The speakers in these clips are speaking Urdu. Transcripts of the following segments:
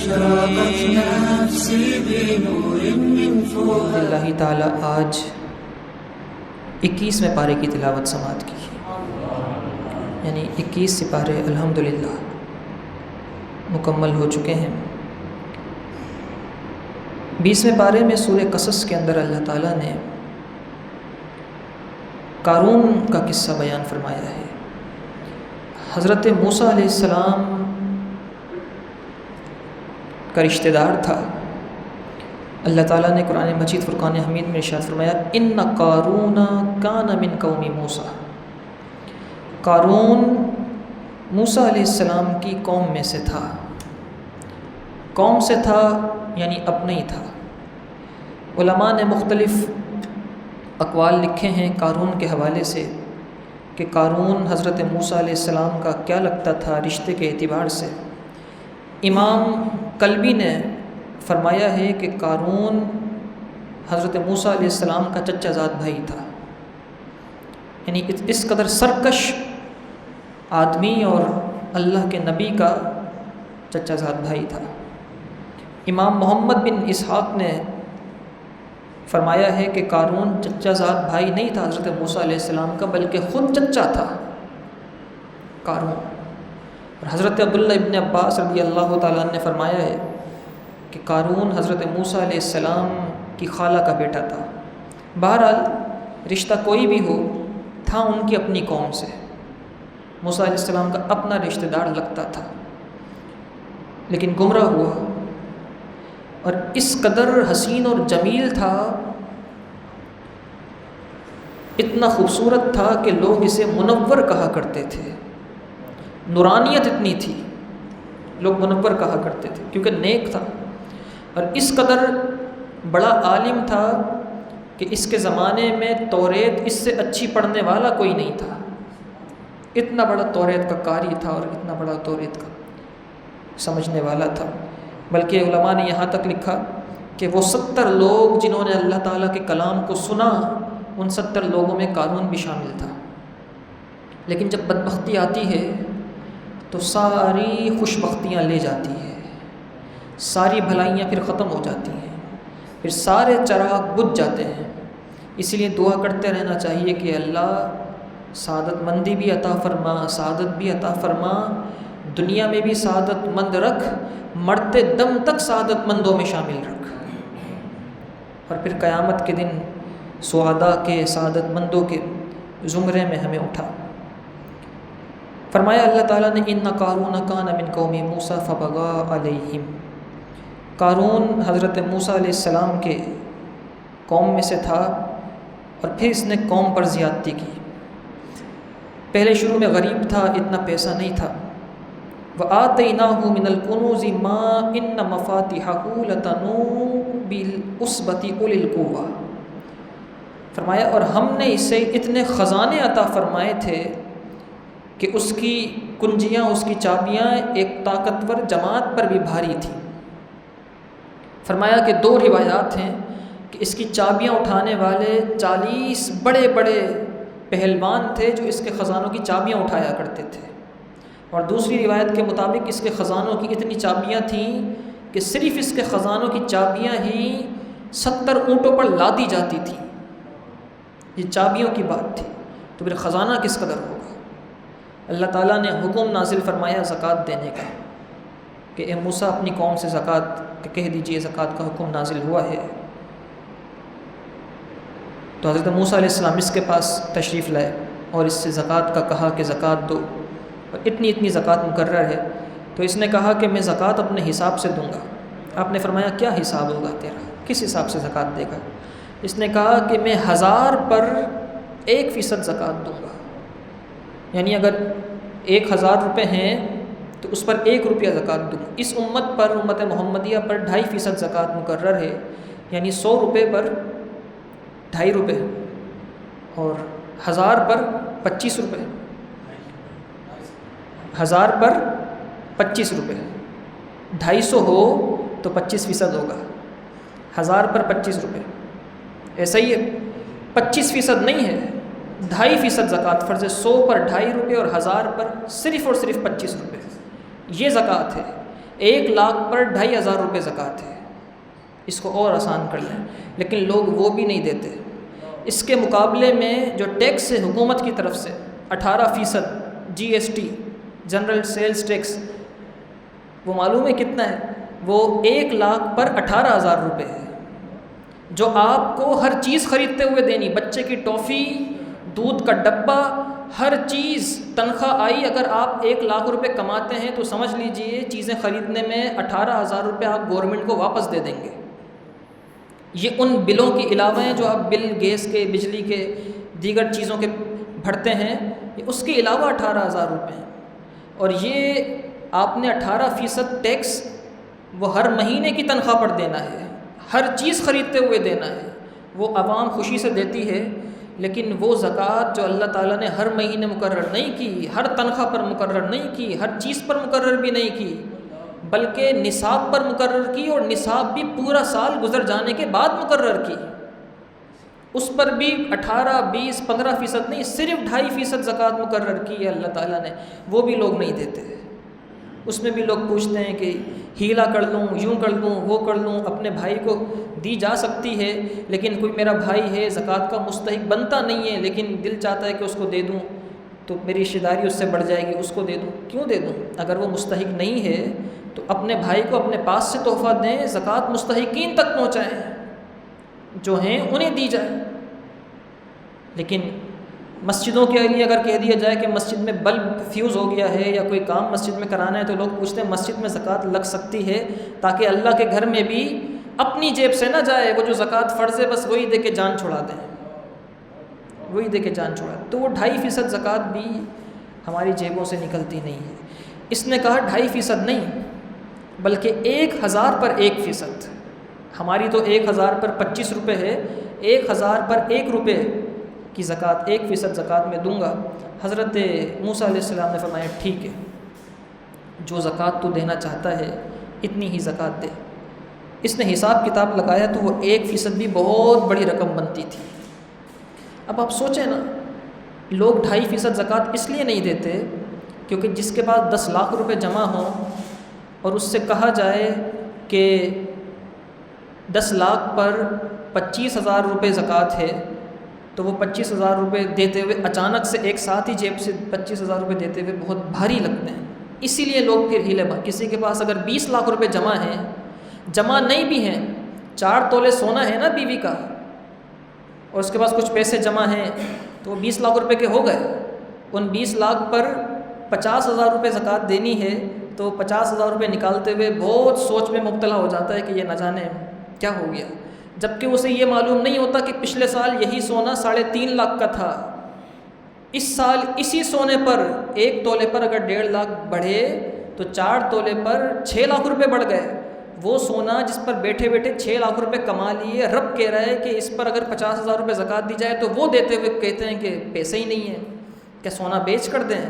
شرقت نفسي بنور من فؤاد اللہ تعالیٰ آج 21ویں پارے کی تلاوت سماعت کی، یعنی 21 سپارے الحمدللہ مکمل ہو چکے ہیں۔ 20ویں پارے میں سورہ قصص کے اندر اللہ تعالیٰ نے قارون کا قصہ بیان فرمایا ہے۔ حضرت موسیٰ علیہ السلام کا رشتہ دار تھا۔ اللہ تعالیٰ نے قرآن مجید فرقان حمید میں ارشاد فرمایا ان قارون کان من قوم موسیٰ۔ قارون موسیٰ علیہ السلام کی قوم میں سے تھا۔ قوم سے تھا یعنی اپنا ہی تھا۔ علماء نے مختلف اقوال لکھے ہیں قارون کے حوالے سے کہ قارون حضرت موسیٰ علیہ السلام کا کیا لگتا تھا رشتے کے اعتبار سے۔ امام قلبی نے فرمایا ہے کہ قارون حضرت موسیٰ علیہ السلام کا چچا زاد بھائی تھا، یعنی اس قدر سرکش آدمی اور اللہ کے نبی کا چچا زاد بھائی تھا۔ امام محمد بن اسحاق نے فرمایا ہے کہ قارون چچا زاد بھائی نہیں تھا حضرت موسیٰ علیہ السلام کا، بلکہ خود چچا تھا قارون۔ اور حضرت عبداللہ ابن عباس رضی اللہ تعالیٰ عنہ نے فرمایا ہے کہ قارون حضرت موسیٰ علیہ السلام کی خالہ کا بیٹا تھا۔ بہرحال رشتہ کوئی بھی ہو، تھا ان کی اپنی قوم سے، موسیٰ علیہ السلام کا اپنا رشتہ دار لگتا تھا، لیکن گمراہ ہوا اور اس قدر حسین اور جمیل تھا، اتنا خوبصورت تھا کہ لوگ اسے منور کہا کرتے تھے۔ نورانیت اتنی تھی، لوگ منور کہا کرتے تھے کیونکہ نیک تھا، اور اس قدر بڑا عالم تھا کہ اس کے زمانے میں توریت اس سے اچھی پڑھنے والا کوئی نہیں تھا۔ اتنا بڑا توریت کا قاری تھا اور اتنا بڑا توریت کا سمجھنے والا تھا۔ بلکہ علماء نے یہاں تک لکھا کہ وہ 70 لوگ جنہوں نے اللہ تعالیٰ کے کلام کو سنا، ان 70 لوگوں میں قارون بھی شامل تھا۔ لیکن جب بدبختی آتی ہے تو ساری خوش بختیاں لے جاتی ہے، ساری بھلائیاں پھر ختم ہو جاتی ہیں، پھر سارے چراغ بجھ جاتے ہیں۔ اسی لیے دعا کرتے رہنا چاہیے کہ اللہ سعادت مندی بھی عطا فرما، سعادت بھی عطا فرما، دنیا میں بھی سعادت مند رکھ، مرتے دم تک سعادت مندوں میں شامل رکھ، اور پھر قیامت کے دن سعداء کے سعادت مندوں کے زمرے میں ہمیں اٹھا۔ فرمایا اللہ تعالیٰ نے ان قارون کان من قوم موسیٰ فبغى علیہم۔ قارون حضرت موسیٰ علیہ السلام کے قوم میں سے تھا اور پھر اس نے قوم پر زیادتی کی۔ پہلے شروع میں غریب تھا، اتنا پیسہ نہیں تھا۔ وَآتَيْنَاهُ مِنَ الْكُنُوزِ مَا إِنَّ مَفَاتِحَهُ لَتَنُوءُ بِالْعُصْبَةِ أُولِي الْقُوَّةِ۔ فرمایا اور ہم نے اسے اتنے خزانے عطا فرمائے تھے کہ اس کی کنجیاں، اس کی چابیاں ایک طاقتور جماعت پر بھی بھاری تھیں۔ فرمایا کہ 2 روایات ہیں کہ اس کی چابیاں اٹھانے والے 40 بڑے بڑے پہلوان تھے جو اس کے خزانوں کی چابیاں اٹھایا کرتے تھے، اور دوسری روایت کے مطابق اس کے خزانوں کی اتنی چابیاں تھیں کہ صرف اس کے خزانوں کی چابیاں ہی 70 اونٹوں پر لادی جاتی تھیں۔ یہ چابیوں کی بات تھی، تو پھر خزانہ کس قدر ہوگا۔ اللہ تعالیٰ نے حکم نازل فرمایا زکوٰۃ دینے کا کہ اے موسیٰ اپنی قوم سے زکوٰۃ کہہ دیجئے، زکوٰۃ کا حکم نازل ہوا ہے۔ تو حضرت موسیٰ علیہ السلام اس کے پاس تشریف لائے اور اس سے زکوٰۃ کا کہا کہ زکوٰۃ دو، اور اتنی زکوٰۃ مقرر ہے۔ تو اس نے کہا کہ میں زکوٰۃ اپنے حساب سے دوں گا۔ آپ نے فرمایا کیا حساب ہوگا تیرا، کس حساب سے زکوٰۃ دے گا؟ اس نے کہا کہ میں 1000 پر 1% زکوٰۃ دوں گا، یعنی اگر 1000 روپے ہیں تو اس پر 1 روپیہ زکوٰۃ دوں۔ اس امت پر، امت محمدیہ پر 2.5% زکوٰۃ مقرر ہے، یعنی 100 روپے پر 2.5 روپے، اور 1000 پر 25 روپے، 1000 پر 25 روپے، 250 ہو تو 25% ہوگا، 1000 پر 25 روپے، ایسا ہی ہے 25% نہیں ہے، 2.5% زکوٰۃ فرض ہے، 100 پر 2.5 روپے اور 1000 پر صرف اور صرف 25 روپے، یہ زکوٰۃ ہے۔ 1 لاکھ پر 2500 روپے زکوٰۃ ہے، اس کو اور آسان کر لیں، لیکن لوگ وہ بھی نہیں دیتے۔ اس کے مقابلے میں جو ٹیکس ہے حکومت کی طرف سے 18% GST جنرل سیلز ٹیکس، وہ معلوم ہے کتنا ہے؟ وہ 1 لاکھ پر 18,000 روپے ہے، جو آپ کو ہر چیز خریدتے ہوئے دینی، بچے کی ٹافی، دودھ کا ڈبہ، ہر چیز تنخواہ آئی۔ اگر آپ 1 لاکھ روپے کماتے ہیں تو سمجھ لیجئے چیزیں خریدنے میں 18,000 روپے آپ گورنمنٹ کو واپس دے دیں گے۔ یہ ان بلوں کے علاوہ ہیں جو آپ بل گیس کے، بجلی کے، دیگر چیزوں کے بھرتے ہیں، یہ اس کے علاوہ 18,000 روپے ہیں۔ اور یہ آپ نے 18% ٹیکس وہ ہر مہینے کی تنخواہ پر دینا ہے، ہر چیز خریدتے ہوئے دینا ہے۔ وہ عوام خوشی سے دیتی ہے، لیکن وہ زکوٰۃ جو اللہ تعالیٰ نے ہر مہینے مقرر نہیں کی، ہر تنخواہ پر مقرر نہیں کی، ہر چیز پر مقرر بھی نہیں کی، بلکہ نصاب پر مقرر کی، اور نصاب بھی پورا سال گزر جانے کے بعد مقرر کی، اس پر بھی 18، 20، 15% نہیں، صرف 2.5% زکوٰۃ مقرر کی ہے اللہ تعالیٰ نے، وہ بھی لوگ نہیں دیتے۔ اس میں بھی لوگ پوچھتے ہیں کہ ہیلا کر لوں، یوں کر لوں، وہ کر لوں۔ اپنے بھائی کو دی جا سکتی ہے، لیکن کوئی میرا بھائی ہے زکوٰۃ کا مستحق بنتا نہیں ہے، لیکن دل چاہتا ہے کہ اس کو دے دوں تو میری رشتہ داری اس سے بڑھ جائے گی، اس کو دے دوں۔ کیوں دے دوں؟ اگر وہ مستحق نہیں ہے تو اپنے بھائی کو اپنے پاس سے تحفہ دیں، زکوٰۃ مستحقین تک پہنچائیں، جو ہیں انہیں دی جائے۔ لیکن مسجدوں کے لیے اگر کہہ دیا جائے کہ مسجد میں بلب فیوز ہو گیا ہے یا کوئی کام مسجد میں کرانا ہے، تو لوگ پوچھتے ہیں مسجد میں زکوٰۃ لگ سکتی ہے، تاکہ اللہ کے گھر میں بھی اپنی جیب سے نہ جائے، وہ جو زکوٰۃ فرض ہے بس وہی دے کے جان چھڑا دیں، وہی دے کے جان چھڑا دیں۔ تو وہ 2.5% زکوٰۃ بھی ہماری جیبوں سے نکلتی نہیں ہے۔ اس نے کہا 2.5% نہیں، بلکہ 1000 پر 1%۔ ہماری تو 1000 پر 25 روپے ہے، 1000 پر 1 روپے کی زکوٰۃ، 1% زکوٰۃ میں دوں گا۔ حضرت موسیٰ علیہ السلام نے فرمایا ٹھیک ہے، جو زکوٰۃ تو دینا چاہتا ہے اتنی ہی زکوٰۃ دے۔ اس نے حساب کتاب لگایا تو وہ 1% بھی بہت بڑی رقم بنتی تھی۔ اب آپ سوچیں نا، لوگ 2.5% زکوٰۃ اس لیے نہیں دیتے کیونکہ جس کے پاس 10 لاکھ روپے جمع ہوں اور اس سے کہا جائے کہ 10 لاکھ پر 25,000 روپے زکوٰۃ ہے، تو وہ 25,000 روپے دیتے ہوئے اچانک سے ایک ساتھ ہی جیب سے 25,000 روپے دیتے ہوئے بہت بھاری لگتے ہیں۔ اسی لیے لوگ پھر ہیلے بھا، کسی کے پاس اگر 20 لاکھ روپے جمع ہیں، جمع نہیں بھی ہیں، 4 تولے سونا ہے نا بیوی کا، اور اس کے پاس کچھ پیسے جمع ہیں، تو وہ 20 لاکھ روپے کے ہو گئے۔ ان 20 لاکھ پر 50,000 روپے زکوٰۃ دینی ہے، تو 50,000 روپے نکالتے ہوئے بہت سوچ میں مبتلا ہو جاتا ہے کہ یہ نہ جانے کیا ہو گیا، جبکہ اسے یہ معلوم نہیں ہوتا کہ پچھلے سال یہی سونا 3.5 لاکھ کا تھا، اس سال اسی سونے پر 1 تولے پر اگر 1.5 لاکھ بڑھے تو 4 تولے پر 6 لاکھ روپے بڑھ گئے۔ وہ سونا جس پر بیٹھے بیٹھے 6 لاکھ روپے کما لیے، رب کہہ رہا ہے کہ اس پر اگر 50,000 روپے زکوٰۃ دی جائے تو وہ دیتے ہوئے کہتے ہیں کہ پیسے ہی نہیں ہیں، کیا سونا بیچ کر دیں؟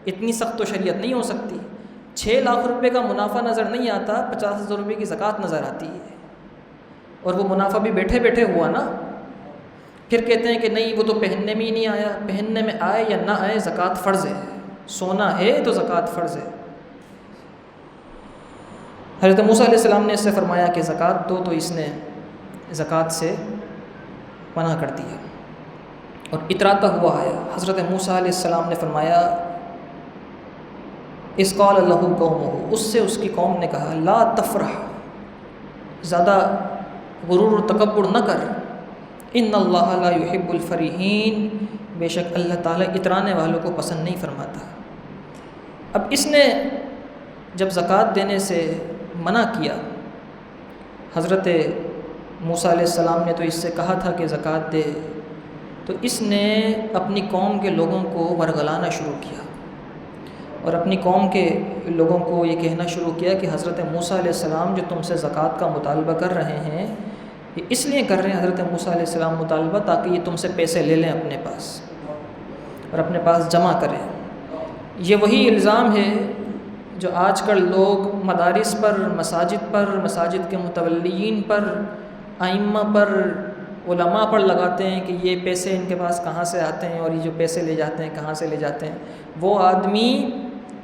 اتنی سخت تو شریعت نہیں ہو سکتی۔ 6 لاکھ روپے کا منافع نظر نہیں آتا، 50,000 روپے کی زکوٰۃ نظر آتی ہے، اور وہ منافع بھی بیٹھے بیٹھے ہوا نا۔ پھر کہتے ہیں کہ نہیں وہ تو پہننے میں ہی نہیں آیا، پہننے میں آئے یا نہ آئے زکوٰۃ فرض ہے، سونا ہے تو زکوٰۃ فرض ہے۔ حضرت موسیٰ علیہ السلام نے اس سے فرمایا کہ زکوٰۃ دو، تو اس نے زکوٰۃ سے منع کر دیا اور اتراتا ہوا آیا۔ حضرت موسیٰ علیہ السلام نے فرمایا اس قال لہ قومہ، اس سے اس کی قوم نے کہا لا تفرح، زیادہ غرور و تکبر نہ کر، ان اللہ لا يحب الفریحین، بے شک اللہ تعالیٰ اترانے والوں کو پسند نہیں فرماتا۔ اب اس نے جب زکوٰۃ دینے سے منع کیا، حضرت موسیٰ علیہ السلام نے تو اس سے کہا تھا کہ زکوٰۃ دے، تو اس نے اپنی قوم کے لوگوں کو ورگلانا شروع کیا اور اپنی قوم کے لوگوں کو یہ کہنا شروع کیا کہ حضرت موسیٰ علیہ السلام جو تم سے زکوٰۃ کا مطالبہ کر رہے ہیں، یہ اس لیے کر رہے ہیں حضرت موسیٰ علیہ السلام مطالبہ تاکہ یہ تم سے پیسے لے لیں اپنے پاس اور اپنے پاس جمع کریں۔ یہ وہی الزام ہے جو آج کل لوگ مدارس پر، مساجد کے متولیین پر، ائمہ پر، علماء پر لگاتے ہیں کہ یہ پیسے ان کے پاس کہاں سے آتے ہیں اور یہ جو پیسے لے جاتے ہیں کہاں سے لے جاتے ہیں۔ وہ آدمی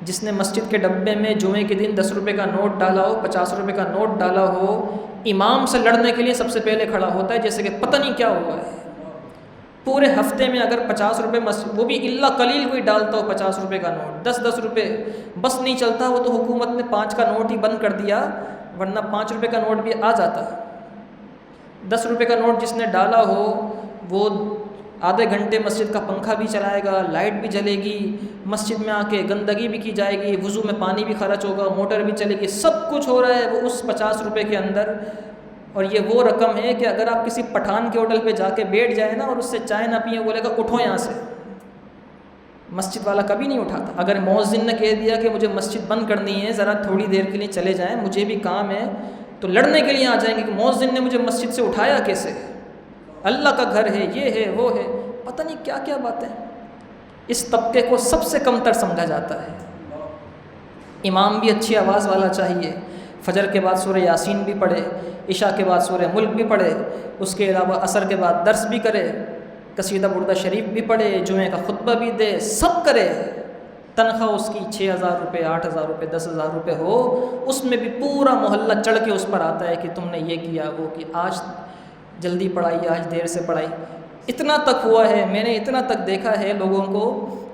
جس نے مسجد کے ڈبے میں جمعے کے دن 10 روپے کا نوٹ ڈالا ہو، 50 روپے کا نوٹ ڈالا ہو، امام سے لڑنے کے لیے سب سے پہلے کھڑا ہوتا ہے جیسے کہ پتہ نہیں کیا ہوا ہے۔ پورے ہفتے میں اگر 50 روپے وہ بھی اللہ قلیل کوئی ڈالتا ہو 50 روپے کا نوٹ، 10 روپے بس نہیں چلتا، وہ تو حکومت نے 5 کا نوٹ ہی بند کر دیا، ورنہ 5 روپے کا نوٹ بھی آ جاتا۔ 10 روپے کا نوٹ جس نے ڈالا ہو وہ آدھے گھنٹے مسجد کا پنکھا بھی چلائے گا، لائٹ بھی جلے گی، مسجد میں آ کے گندگی بھی کی جائے گی، وضو میں پانی بھی خرچ ہوگا، موٹر بھی چلے گی، سب کچھ ہو رہا ہے وہ اس 50 روپے کے اندر۔ اور یہ وہ رقم ہے کہ اگر آپ کسی پٹھان کے ہوٹل پہ جا کے بیٹھ جائیں نا اور اس سے چائے نہ پئیں، بولے گا اٹھو یہاں سے۔ مسجد والا کبھی نہیں اٹھاتا۔ اگر مؤذن نے کہہ دیا کہ مجھے مسجد بند کرنی ہے، ذرا تھوڑی دیر کے لیے چلے جائیں، مجھے بھی کام ہے، تو لڑنے کے لیے آ جائیں گے کہ مؤذن نے مجھے مسجد سے اٹھایا کیسے، اللہ کا گھر ہے، یہ ہے وہ ہے، پتہ نہیں کیا کیا باتیں۔ اس طبقے کو سب سے کم تر سمجھا جاتا ہے۔ امام بھی اچھی آواز والا چاہیے، فجر کے بعد سورہ یاسین بھی پڑھے، عشاء کے بعد سورہ ملک بھی پڑھے، اس کے علاوہ عصر کے بعد درس بھی کرے، قصیدہ بردہ شریف بھی پڑھے، جمعہ کا خطبہ بھی دے، سب کرے۔ تنخواہ اس کی 6,000 روپے، 8,000 روپے، 10,000 روپے ہو، اس میں بھی پورا محلہ چڑھ کے اس پر آتا ہے کہ تم نے یہ کیا وہ کہ آج جلدی پڑھائی، آج دیر سے پڑھائی۔ اتنا تک ہوا ہے، میں نے اتنا تک دیکھا ہے لوگوں کو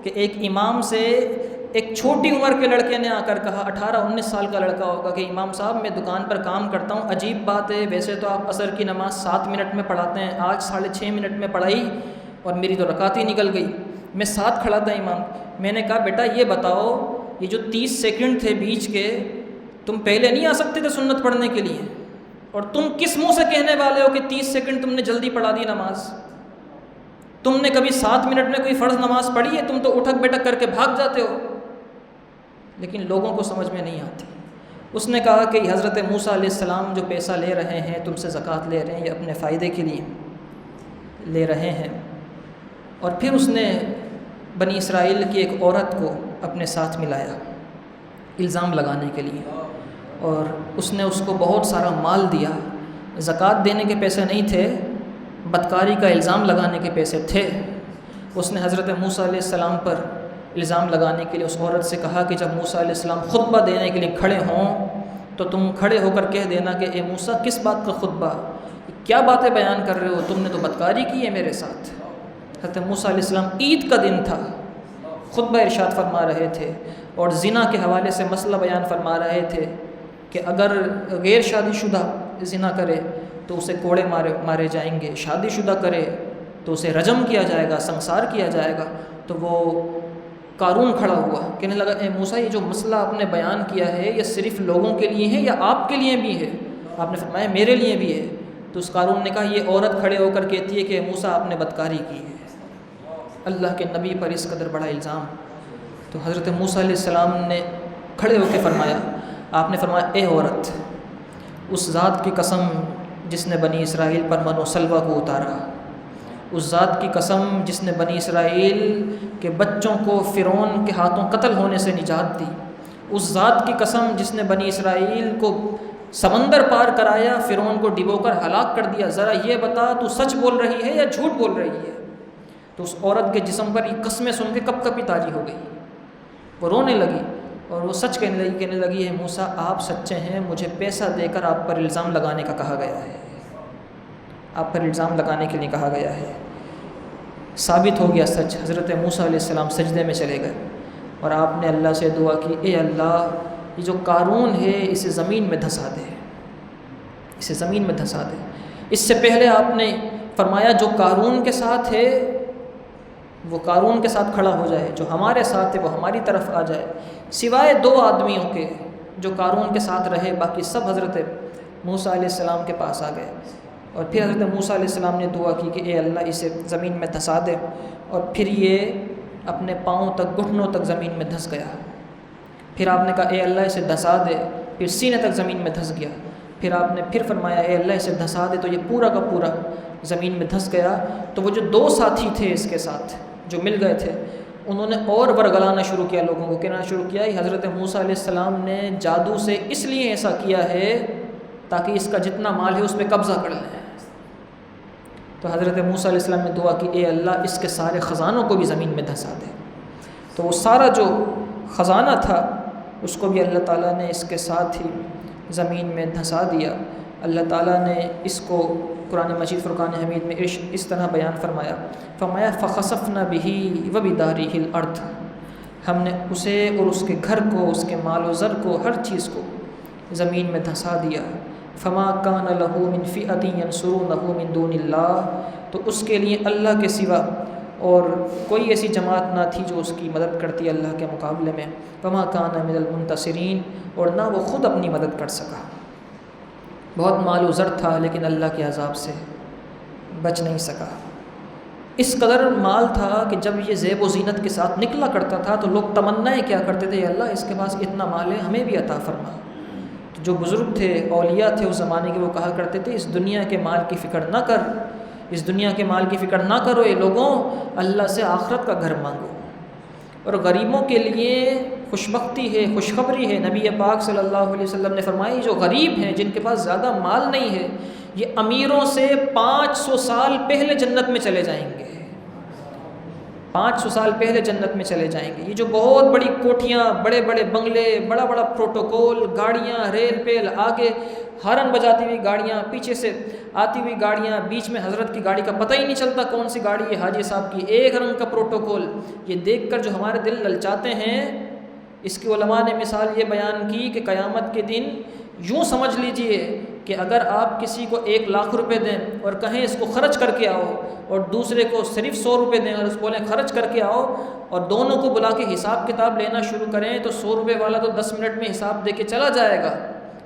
کہ ایک امام سے ایک چھوٹی عمر کے لڑکے نے آ کر کہا، 18-19 سال کا لڑکا ہوگا، کہ امام صاحب میں دکان پر کام کرتا ہوں، عجیب بات ہے، ویسے تو آپ عصر کی نماز 7 منٹ میں پڑھاتے ہیں، آج 6.5 منٹ میں پڑھائی اور میری تو رکعت ہی نکل گئی، میں ساتھ کھڑا تھا امام۔ میں نے کہا بیٹا یہ بتاؤ، یہ جو 30 سیکنڈ تھے بیچ کے، تم پہلے نہیں آ سکتے تھے سنت پڑھنے کے لیے؟ اور تم کس منہ سے کہنے والے ہو کہ 30 سیکنڈ تم نے جلدی پڑھا دی نماز؟ تم نے کبھی 7 منٹ میں کوئی فرض نماز پڑھی ہے؟ تم تو اٹھک بیٹھک کر کے بھاگ جاتے ہو۔ لیکن لوگوں کو سمجھ میں نہیں آتی۔ اس نے کہا کہ حضرت موسیٰ علیہ السلام جو پیسہ لے رہے ہیں، تم سے زکوٰۃ لے رہے ہیں، یہ اپنے فائدے کے لیے لے رہے ہیں۔ اور پھر اس نے بنی اسرائیل کی ایک عورت کو اپنے ساتھ ملایا الزام لگانے کے لیے، اور اس نے اس کو بہت سارا مال دیا۔ زکوٰۃ دینے کے پیسے نہیں تھے، بدکاری کا الزام لگانے کے پیسے تھے۔ اس نے حضرت موسیٰ علیہ السلام پر الزام لگانے کے لیے اس عورت سے کہا کہ جب موسیٰ علیہ السلام خطبہ دینے کے لیے کھڑے ہوں تو تم کھڑے ہو کر کہہ دینا کہ اے موسیٰ کس بات کا خطبہ، کیا باتیں بیان کر رہے ہو، تم نے تو بدکاری کی ہے میرے ساتھ۔ حضرت موسیٰ علیہ السلام عید کا دن تھا، خطبہ ارشاد فرما رہے تھے اور زنا کے حوالے سے مسئلہ بیان فرما رہے تھے کہ اگر غیر شادی شدہ زنا کرے تو اسے کوڑے مارے جائیں گے، شادی شدہ کرے تو اسے رجم کیا جائے گا، سنسار کیا جائے گا۔ تو وہ قارون کھڑا ہوا، کہنے لگا اے موسیٰ یہ جو مسئلہ آپ نے بیان کیا ہے یہ صرف لوگوں کے لیے ہے یا آپ کے لیے بھی ہے؟ آپ نے فرمایا میرے لیے بھی ہے۔ تو اس قارون نے کہا یہ عورت کھڑے ہو کر کہتی ہے کہ موسیٰ آپ نے بدکاری کی ہے، اللہ کے نبی پر اس قدر بڑا الزام۔ تو حضرت موسیٰ علیہ السلام نے کھڑے ہو کے فرمایا، آپ نے فرمایا اے عورت، اس ذات کی قسم جس نے بنی اسرائیل پر من و سلوہ کو اتارا، اس ذات کی قسم جس نے بنی اسرائیل کے بچوں کو فرعون کے ہاتھوں قتل ہونے سے نجات دی، اس ذات کی قسم جس نے بنی اسرائیل کو سمندر پار کرایا، فرعون کو ڈبو کر ہلاک کر دیا، ذرا یہ بتا تو سچ بول رہی ہے یا جھوٹ بول رہی ہے؟ تو اس عورت کے جسم پر یہ قسمیں سن کے کپ کپی تاری ہو گئی، وہ رونے لگی اور وہ سچ کہنے لگی ہے موسیٰ آپ سچے ہیں، مجھے پیسہ دے کر آپ پر الزام لگانے کا کہا گیا ہے، آپ پر الزام لگانے کے لیے کہا گیا ہے۔ ثابت ہو گیا سچ، حضرت موسیٰ علیہ السلام سجدے میں چلے گئے اور آپ نے اللہ سے دعا کی اے اللہ یہ جو قارون ہے اسے زمین میں دھسا دے، اسے زمین میں دھسا دے۔ اس سے پہلے آپ نے فرمایا جو قارون کے ساتھ ہے وہ قارون کے ساتھ کھڑا ہو جائے، جو ہمارے ساتھ ہے وہ ہماری طرف آ جائے، سوائے 2 آدمیوں کے جو قارون کے ساتھ رہے، باقی سب حضرت موسیٰ علیہ السلام کے پاس آ گئے۔ اور پھر حضرت موسیٰ علیہ السلام نے دعا کی کہ اے اللہ اسے زمین میں دھسا دے، اور پھر یہ اپنے پاؤں تک گھٹنوں تک زمین میں دھس گیا۔ پھر آپ نے کہا اے اللہ اسے دھسا دے، پھر سینے تک زمین میں دھس گیا۔ پھر آپ نے پھر فرمایا اے اللہ اسے دھسا دے، تو یہ پورا کا پورا زمین میں دھس گیا۔ تو وہ جو 2 ساتھی تھے اس کے ساتھ جو مل گئے تھے، انہوں نے اور ورگلانا شروع کیا، لوگوں کو کہنا شروع کیا یہ حضرت موسیٰ علیہ السلام نے جادو سے اس لیے ایسا کیا ہے تاکہ اس کا جتنا مال ہے اس پہ قبضہ کر لیں۔ تو حضرت موسیٰ علیہ السلام نے دعا کی اے اللہ اس کے سارے خزانوں کو بھی زمین میں دھسا دے۔ تو وہ سارا جو خزانہ تھا اس کو بھی اللہ تعالیٰ نے اس کے ساتھ ہی زمین میں دھنسا دیا۔ اللہ تعالیٰ نے اس کو قرآن مجید فرقان حمید میں اس طرح بیان فرمایا فخسفنا به وبداره الارض، ہم نے اسے اور اس کے گھر کو، اس کے مال و زر کو، ہر چیز کو زمین میں دھنسا دیا۔ فما کان له من فئۃ ینصرونہ من دون اللہ، تو اس کے لیے اللہ کے سوا اور کوئی ایسی جماعت نہ تھی جو اس کی مدد کرتی اللہ کے مقابلے میں۔ فما کان من المنتصرین، اور نہ وہ خود اپنی مدد کر سکا۔ بہت مال و زر تھا لیکن اللہ کے عذاب سے بچ نہیں سکا۔ اس قدر مال تھا کہ جب یہ زیب و زینت کے ساتھ نکلا کرتا تھا تو لوگ تمنائیں کیا کرتے تھے، اللہ اس کے پاس اتنا مال ہے ہمیں بھی عطا فرما۔ جو بزرگ تھے، اولیاء تھے اس زمانے کے، وہ کہا کرتے تھے اس دنیا کے مال کی فکر نہ کر، اس دنیا کے مال کی فکر نہ کرو اے لوگوں، اللہ سے آخرت کا گھر مانگو۔ اور غریبوں کے لیے خوشبختی ہے، خوشخبری ہے۔ نبی پاک صلی اللہ علیہ وسلم نے فرمائی جو غریب ہیں، جن کے پاس زیادہ مال نہیں ہے، یہ امیروں سے 500 سال پہلے جنت میں چلے جائیں گے۔ 500 سال پہلے جنت میں چلے جائیں گے۔ یہ جو بہت بڑی کوٹھیاں، بڑے بڑے بنگلے، بڑا بڑا پروٹوکول، گاڑیاں، ریل پیل، آگے ہارن بجاتی ہوئی گاڑیاں، پیچھے سے آتی ہوئی گاڑیاں، بیچ میں حضرت کی گاڑی کا پتہ ہی نہیں چلتا کون سی گاڑی ہے حاجی صاحب کی، ایک رنگ کا پروٹوکول، یہ دیکھ کر جو ہمارے دل للچاتے ہیں، اس کی علماء نے مثال یہ بیان کی کہ قیامت کے دن یوں سمجھ لیجئے کہ اگر آپ کسی کو 1 لاکھ روپے دیں اور کہیں اس کو خرچ کر کے آؤ، اور دوسرے کو صرف 100 روپے دیں اور اس بولیں خرچ کر کے آؤ، اور دونوں کو بلا کے حساب کتاب لینا شروع کریں، تو 100 روپے والا تو 10 منٹ میں حساب دے کے چلا جائے گا،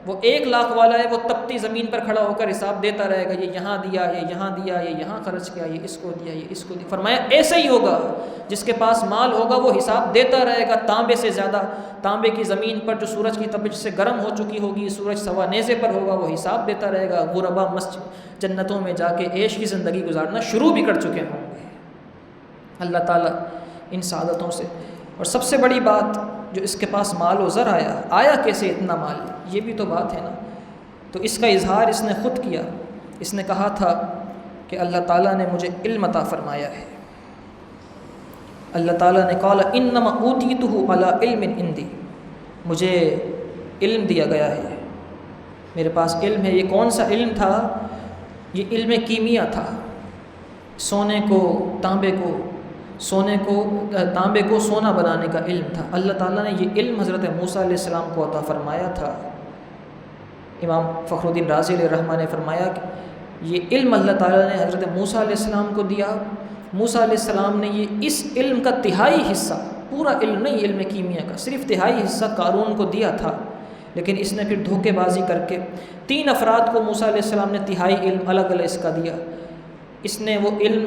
وہ 1 لاکھ والا ہے وہ تپتی زمین پر کھڑا ہو کر حساب دیتا رہے گا، یہ یہاں دیا، یہ یہاں دیا، یہ یہاں خرچ کیا، یہ اس کو دیا، یہ اس کو دیا۔ فرمایا ایسے ہی ہوگا، جس کے پاس مال ہوگا وہ حساب دیتا رہے گا تانبے سے زیادہ، تانبے کی زمین پر جو سورج کی تپش سے گرم ہو چکی ہوگی، سورج سوا نیزے پر ہوگا، وہ حساب دیتا رہے گا۔ غربا مسجد جنتوں میں جا کے عیش کی زندگی گزارنا شروع بھی کر چکے ہوں گے۔ اللہ تعالیٰ ان سعادتوں سے، اور سب سے بڑی بات جو اس کے پاس مال و زر آیا کیسے اتنا مال، یہ بھی تو بات ہے نا۔ تو اس کا اظہار اس نے خود کیا، اس نے کہا تھا کہ اللہ تعالیٰ نے مجھے علم عطا فرمایا ہے۔ اللہ تعالیٰ نے قال انما اوتیتہ علی علم عندی، مجھے علم دیا گیا ہے، میرے پاس علم ہے۔ یہ کون سا علم تھا؟ یہ علم کیمیا تھا، سونے کو تانبے کو سونا بنانے کا علم تھا۔ اللہ تعالیٰ نے یہ علم حضرت موسیٰ علیہ السلام کو عطا فرمایا تھا۔ امام فخر الدین رازی علیہ الرحمہ نے فرمایا کہ یہ علم اللہ تعالیٰ نے حضرت موسیٰ علیہ السلام کو دیا۔ موسیٰ علیہ السلام نے اس علم کا تہائی حصہ، پورا علم نہیں علم کیمیا کا، صرف تہائی حصہ قارون کو دیا تھا، لیکن اس نے پھر دھوکے بازی کر کے 3 افراد کو موسیٰ علیہ السلام نے تہائی علم الگ الگ اس کا دیا۔ اس نے وہ علم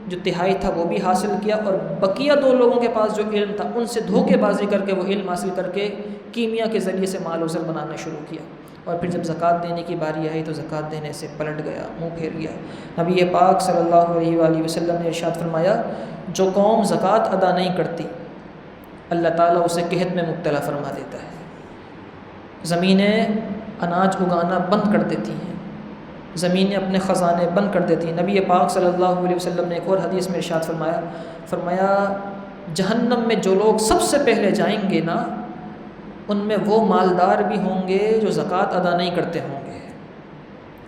جو تہائی تھا وہ بھی حاصل کیا، اور بقیہ 2 لوگوں کے پاس جو علم تھا ان سے دھوکے بازی کر کے وہ علم حاصل کر کے کیمیا کے ذریعے سے مال و زر بنانا شروع کیا، اور پھر جب زکوٰۃ دینے کی باری آئی تو زکوٰۃ دینے سے پلٹ گیا، منہ پھیر گیا۔ نبی پاک صلی اللہ علیہ وآلہ وسلم نے ارشاد فرمایا جو قوم زکوٰۃ ادا نہیں کرتی اللہ تعالیٰ اسے قحط میں مبتلا فرما دیتا ہے، زمینیں اناج اگانا بند کر دیتی ہیں، زمینیں اپنے خزانے بند کر دیتی ہیں۔ نبی پاک صلی اللہ علیہ وسلم نے ایک اور حدیث میں ارشاد فرمایا جہنم میں جو لوگ سب سے پہلے جائیں گے نا، ان میں وہ مالدار بھی ہوں گے جو زکوٰۃ ادا نہیں کرتے ہوں گے۔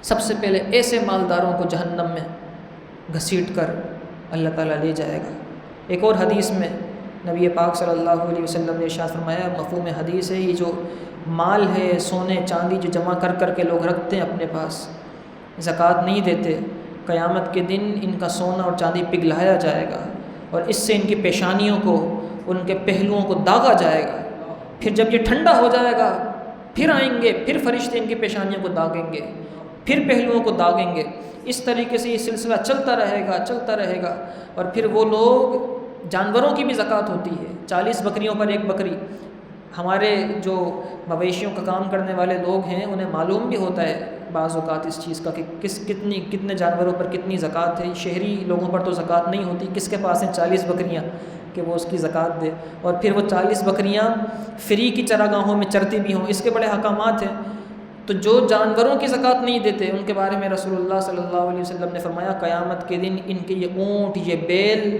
سب سے پہلے ایسے مالداروں کو جہنم میں گھسیٹ کر اللہ تعالیٰ لے جائے گا۔ ایک اور حدیث میں نبی پاک صلی اللہ علیہ وسلم نے ارشاد فرمایا، مفہوم حدیث ہے، یہ جو مال ہے، سونے چاندی جو جمع کر کر کے لوگ رکھتے ہیں اپنے پاس، زکوٰۃ نہیں دیتے، قیامت کے دن ان کا سونا اور چاندی پگھلایا جائے گا، اور اس سے ان کی پیشانیوں کو، ان کے پہلوؤں کو داغا جائے گا۔ پھر جب یہ ٹھنڈا ہو جائے گا پھر آئیں گے، پھر فرشتے ان کی پیشانیوں کو داغیں گے، پھر پہلوؤں کو داغیں گے۔ اس طریقے سے یہ سلسلہ چلتا رہے گا، اور پھر وہ لوگ، جانوروں کی بھی زکوٰۃ ہوتی ہے، 40 بکریوں پر 1 بکری۔ ہمارے جو مویشیوں کا کام کرنے والے لوگ ہیں انہیں معلوم بھی ہوتا ہے بعض اوقات اس چیز کا کہ کتنے جانوروں پر کتنی زکوٰۃ ہے۔ شہری لوگوں پر تو زکوٰۃ نہیں ہوتی، کس کے پاس ہیں 40 بکریاں کہ وہ اس کی زکوٰۃ دے، اور پھر وہ 40 بکریاں فری کی چراگاہوں میں چرتی بھی ہوں، اس کے بڑے حکامات ہیں۔ تو جو جانوروں کی زکوٰۃ نہیں دیتے ان کے بارے میں رسول اللہ صلی اللہ علیہ وسلم نے فرمایا قیامت کے دن ان کے یہ اونٹ، یہ بیل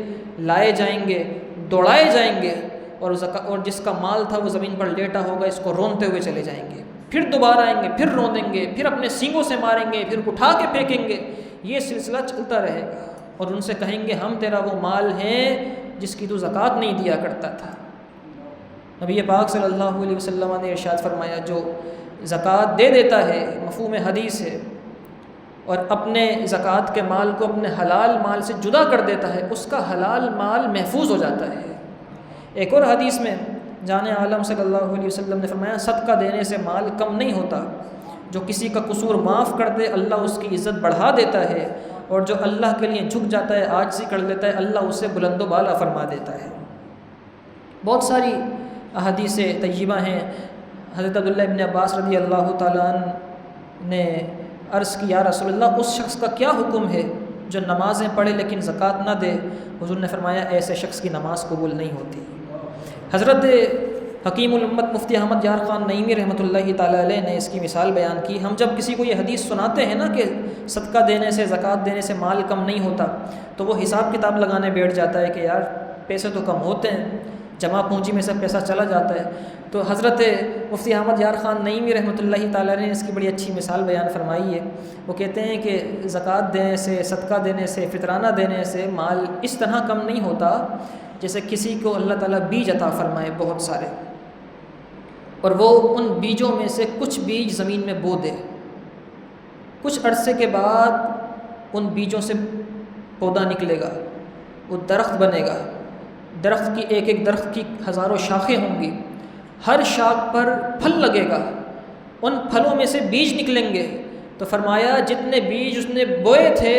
لائے جائیں گے، دوڑائے جائیں گے، اور جس کا مال تھا وہ زمین پر لیٹا ہوگا، اس کو رونتے ہوئے چلے جائیں گے، پھر دوبارہ آئیں گے، پھر رون دیں گے، پھر اپنے سینگوں سے ماریں گے، پھر اٹھا کے پھینکیں گے، یہ سلسلہ چلتا رہے گا، اور ان سے کہیں گے ہم تیرا وہ مال ہیں جس کی تو زکوٰۃ نہیں دیا کرتا تھا۔ نبی پاک صلی اللہ علیہ وسلم نے ارشاد فرمایا جو زکوٰۃ دے دیتا ہے، مفہوم حدیث ہے، اور اپنے زکوٰۃ کے مال کو اپنے حلال مال سے جدا کر دیتا ہے، اس کا حلال مال محفوظ ہو جاتا ہے۔ ایک اور حدیث میں جان عالم صلی اللہ علیہ وسلم نے فرمایا صدقہ دینے سے مال کم نہیں ہوتا، جو کسی کا قصور معاف کر دے اللہ اس کی عزت بڑھا دیتا ہے، اور جو اللہ کے لیے جھک جاتا ہے، عاجزی کر لیتا ہے، اللہ اسے بلند و بالا فرما دیتا ہے۔ بہت ساری احادیث طیبہ ہیں۔ حضرت عبداللہ ابن عباس رضی اللہ تعالیٰ عنہ نے عرض کی یا رسول اللہ اس شخص کا کیا حکم ہے جو نمازیں پڑھے لیکن زکوٰۃ نہ دے؟ حضور نے فرمایا ایسے شخص کی نماز قبول نہیں ہوتی۔ حضرت حکیم الامت مفتی احمد یار خان نعیمی رحمۃ اللہ تعالیٰ علیہ نے اس کی مثال بیان کی۔ ہم جب کسی کو یہ حدیث سناتے ہیں نا کہ صدقہ دینے سے، زکوٰۃ دینے سے مال کم نہیں ہوتا، تو وہ حساب کتاب لگانے بیٹھ جاتا ہے کہ یار پیسے تو کم ہوتے ہیں، جمع پونجی میں سے پیسہ چلا جاتا ہے۔ تو حضرت مفتی احمد یار خان نعیمی رحمۃ اللہ تعالیٰ نے اس کی بڑی اچھی مثال بیان فرمائی ہے۔ وہ کہتے ہیں کہ زکوٰۃ دینے سے، صدقہ دینے سے، فطرانہ دینے سے مال اس طرح کم نہیں ہوتا جیسے کسی کو اللہ تعالیٰ بیج عطا فرمائے بہت سارے، اور وہ ان بیجوں میں سے کچھ بیج زمین میں بو دے، کچھ عرصے کے بعد ان بیجوں سے پودا نکلے گا، وہ درخت بنے گا، درخت کی ایک درخت کی ہزاروں شاخیں ہوں گی، ہر شاخ پر پھل لگے گا، ان پھلوں میں سے بیج نکلیں گے۔ تو فرمایا جتنے بیج اس نے بوئے تھے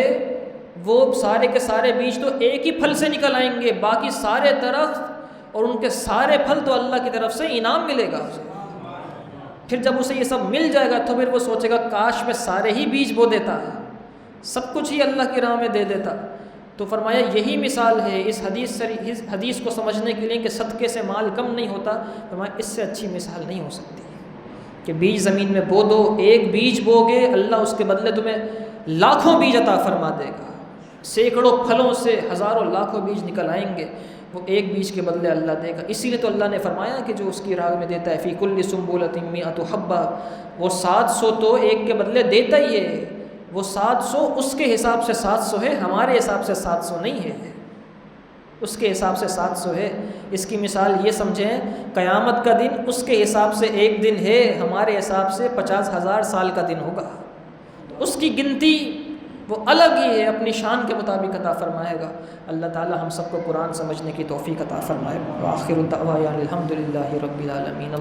وہ سارے کے سارے بیج تو ایک ہی پھل سے نکل آئیں گے، باقی سارے درخت اور ان کے سارے پھل تو اللہ کی طرف سے انعام ملے گا اسے۔ پھر جب اسے یہ سب مل جائے گا تو پھر وہ سوچے گا کاش میں سارے ہی بیج بو دیتا، سب کچھ ہی اللہ کی راہ میں دے دیتا۔ تو فرمایا یہی مثال ہے اس حدیث کو سمجھنے کے لیے کہ صدقے سے مال کم نہیں ہوتا۔ فرمایا اس سے اچھی مثال نہیں ہو سکتی کہ بیج زمین میں بو دو، ایک بیج بو گے اللہ اس کے بدلے تمہیں لاکھوں بیج عطا فرما دے گا، سینکڑوں پھلوں سے ہزاروں لاکھوں بیج نکل آئیں گے، وہ ایک بیج کے بدلے اللہ دے گا۔ اسی لیے تو اللہ نے فرمایا کہ جو اس کی راہ میں دیتا ہے فی کل سنبلۃ مئۃ حبۃ، وہ 700 تو ایک کے بدلے دیتا ہی ہے، وہ 700 اس کے حساب سے 700 ہے، ہمارے حساب سے 700 نہیں ہے، اس کے حساب سے 700 ہے۔ اس کی مثال یہ سمجھیں قیامت کا دن اس کے حساب سے ایک دن ہے، ہمارے حساب سے 50,000 سال کا دن ہوگا، اس کی گنتی وہ الگ ہی ہے، اپنی شان کے مطابق عطا فرمائے گا۔ اللہ تعالی ہم سب کو قرآن سمجھنے کی توفیق عطا فرمائے۔ وآخر دعوانا الحمد للہ رب العالمین۔